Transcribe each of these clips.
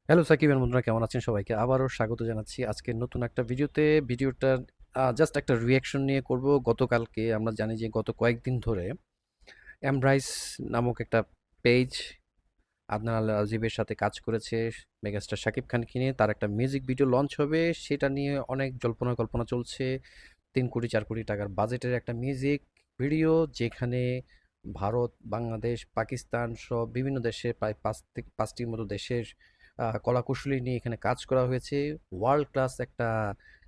Hello Shakib এর বন্ধুরা, কেমন আছেন? সবাইকে আবারও স্বাগত জানাচ্ছি আজকের নতুন একটা ভিডিওতে। ভিডিওটা জাস্ট একটা রিয়াকশন নিয়ে করব। গতকালকে আমরা জানি যে গত কয়েকদিন ধরে এমব্রাইস নামক একটা পেজ আদনান আল আজিবের সাথে কাজ করেছে মেগাস্টার শাকিব খানকে নিয়ে। তার একটা মিউজিক ভিডিও লঞ্চ হবে, সেটা নিয়ে অনেক জল্পনা কল্পনা চলছে। 3 কোটি 4 কোটি টাকার বাজেটের একটা মিউজিক ভিডিও, যেখানে ভারত, বাংলাদেশ, পাকিস্তান সহ বিভিন্ন দেশের প্রায় 5টির মতো দেশের কলাকুশলী নিয়ে এখানে কাজ করা হয়েছে। ওয়ার্ল্ড ক্লাস একটা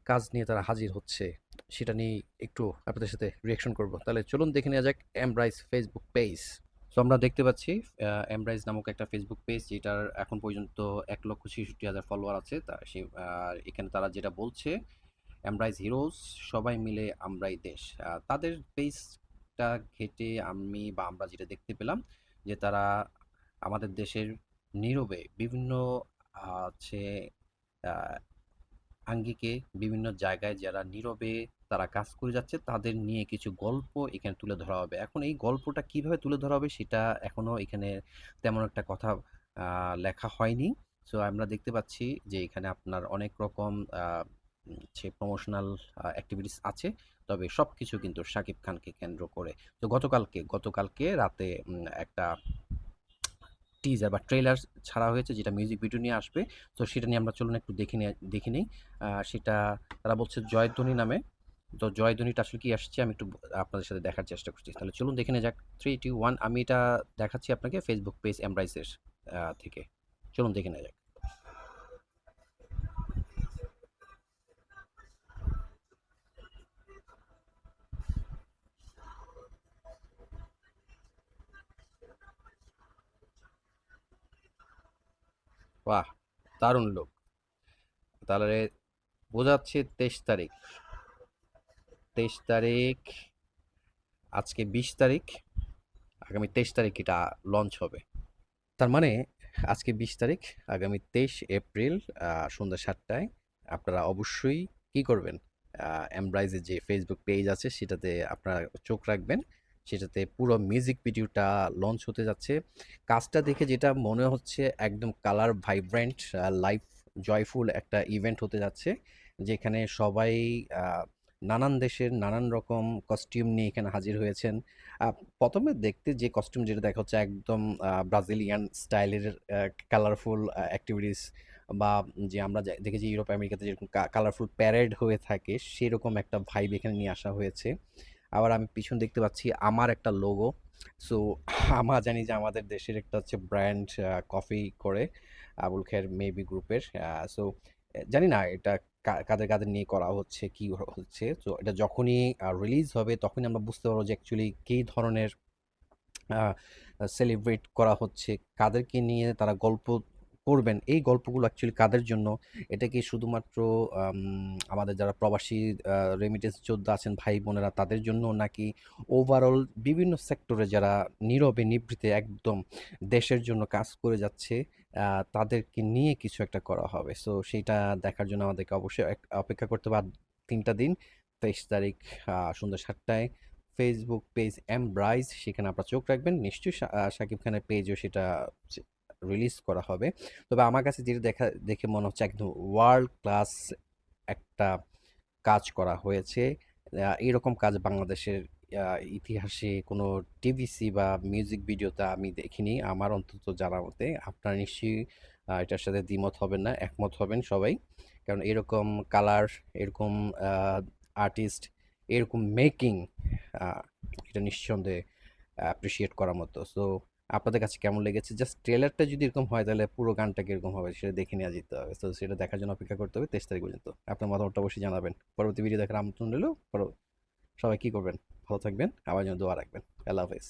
কাজ নিয়ে তারা হাজির হচ্ছে। সেটা নিয়ে একটু আপনাদের সাথে রিয়াকশন করব। তাহলে চলুন দেখে নেওয়া যাক এমব্রাইস ফেসবুক পেজ। সো আমরা দেখতে পাচ্ছি এমব্রাইস নামক একটা ফেসবুক পেজ, যেটার এখন পর্যন্ত 1,66,000 ফলোয়ার আছে। তা সে এখানে তারা যেটা বলছে, এমব্রাইজ হিরোজ, সবাই মিলে আমরাই দেশ। তাদের পেজটা ঘেঁটে আমরা যেটা দেখতে পেলাম, যে তারা আমাদের দেশের নীরবে বিভিন্ন হচ্ছে আহ, আঙ্গিকে বিভিন্ন জায়গায় যারা নীরবে তারা কাজ করে যাচ্ছে, তাদের নিয়ে কিছু গল্প এখানে তুলে ধরা হবে। এখন এই গল্পটা কিভাবে তুলে ধরা হবে সেটা এখনো এখানে তেমন একটা কথা লেখা হয়নি। সো আমরা দেখতে পাচ্ছি যে এখানে আপনার অনেক রকম হচ্ছে প্রমোশনাল অ্যাক্টিভিটিস আছে, তবে সব কিছু কিন্তু শাকিব খানকে কেন্দ্র করে। তো গতকালকে রাতে একটা টিজার বা ট্রেলার ছাড়া হয়েছে, যেটা মিউজিক ভিডিও নিয়ে আসবে। তো সেটা নিয়ে আমরা চলুন একটু দেখে নেই। সেটা তারা বলছে জয়ধ্বনি নামে। তো জয়ধ্বনিটা আসলে কি আসছে আমি একটু আপনাদের সাথে দেখার চেষ্টা করছি। তাহলে চলুন দেখে নেওয়া যাক। 3, 2, 1, আমি এটা দেখাচ্ছি আপনাকে ফেসবুক পেজ এমব্রাইসের থেকে। চলুন দেখে নেওয়া যাক। বাহ, দারুণ লোক। তাহলে বোঝাচ্ছে 23 তারিখ। 23 তারিখ, আজকে 20 তারিখ, আগামী 23 তারিখ এটা লঞ্চ হবে। তার মানে আজকে 20 তারিখ, আগামী 23 এপ্রিল সন্ধ্যা 7টায় আপনারা অবশ্যই কি করবেন, এমব্রাইজের যে ফেসবুক পেজ আছে সেটাতে আপনারা চোখ রাখবেন। সেটাতে পুরো মিউজিক ভিডিওটা লঞ্চ হতে যাচ্ছে। কাজটা দেখে যেটা মনে হচ্ছে, একদম কালার ভাইব্রেন্ট, লাইভ, জয়ফুল একটা ইভেন্ট হতে যাচ্ছে, যেখানে সবাই আহ, নানান দেশের নানান রকম কস্টিউম নিয়ে এখানে হাজির হয়েছেন। আ ১ম এ দেখতে যে কস্টিউম যেটা দেখা হচ্ছে, একদম ব্রাজিলিয়ান স্টাইলের কালারফুল অ্যাক্টিভিটিস, বা যে আমরা দেখেছি ইউরোপ আমেরিকাতে যেরকম কালারফুল প্যারেড হয়ে থাকে, সেরকম একটা ভাইব এখানে নিয়ে আসা হয়েছে। আবার আমি পিছন দেখতে পাচ্ছি আমার একটা লোগো। সো আমরা জানি যে আমাদের দেশের একটা হচ্ছে ব্র্যান্ড কফি করে, আবুল খের মেবি গ্রুপের। সো জানি না এটা কাদের নিয়ে করা হচ্ছে, কি হচ্ছে। তো এটা যখনই রিলিজ হবে তখনই আমরা বুঝতে পারবো যে অ্যাকচুয়ালি কী ধরনের সেলিব্রেট করা হচ্ছে, কাদেরকে নিয়ে তারা গল্প করবেন, এই গল্পগুলো অ্যাকচুয়ালি কাদের জন্য। এটা কি শুধুমাত্র আমাদের যারা প্রবাসী রেমিটেন্স যোদ্ধা আছেন ভাই বোনেরা তাদের জন্য, নাকি ওভারঅল বিভিন্ন সেক্টরে যারা নীরবে নিভৃতে একদম দেশের জন্য কাজ করে যাচ্ছে, তাদেরকে নিয়ে কিছু একটা করা হবে। সো সেইটা দেখার জন্য আমাদেরকে অবশ্যই অপেক্ষা করতে হবে আর 3টা দিন। 23 তারিখ সন্ধ্যা 7টায় ফেসবুক পেজ এমব্রাইজ, সেখানে আপনারা চোখ রাখবেন। নিশ্চয়ই শাকিব খানের পেজও সেটা রিলিজ করা হবে। তবে আমার কাছে যেটা দেখে মনে হচ্ছে একদম ওয়ার্ল্ড ক্লাস একটা কাজ করা হয়েছে। এরকম কাজ বাংলাদেশের ইতিহাসে কোনো টিভিসি বা মিউজিক ভিডিওতে আমি দেখিনি, আমার অন্তত জানা মতে। আপনারা নিশ্চয়ই এটার সাথে দ্বিমত হবেন না, একমত হবেন সবাই। কারণ এরকম কালার, এরকম আর্টিস্ট, এরকম মেকিং, এটা নিঃসন্দেহে অ্যাপ্রিসিয়েট করার মতো। সো আপনাদের কাছে কেমন লেগেছে? জাস্ট ট্রেলারটা যদি এরকম হয়, তাহলে পুরো গানটা কিরকম হবে সেটা দেখে নেওয়া যেতে হবে। তো সেটা দেখার জন্য অপেক্ষা করতে হবে 23 তারিখ পর্যন্ত। আপনার মতামতটা অবশ্যই জানাবেন। পরবর্তী ভিডিও দেখার আমন্ত্রণ রইলো। সবাই কি করবেন? ভালো থাকবেন, আমার জন্য দোয়া রাখবেন। আল্লাহ হাফেজ।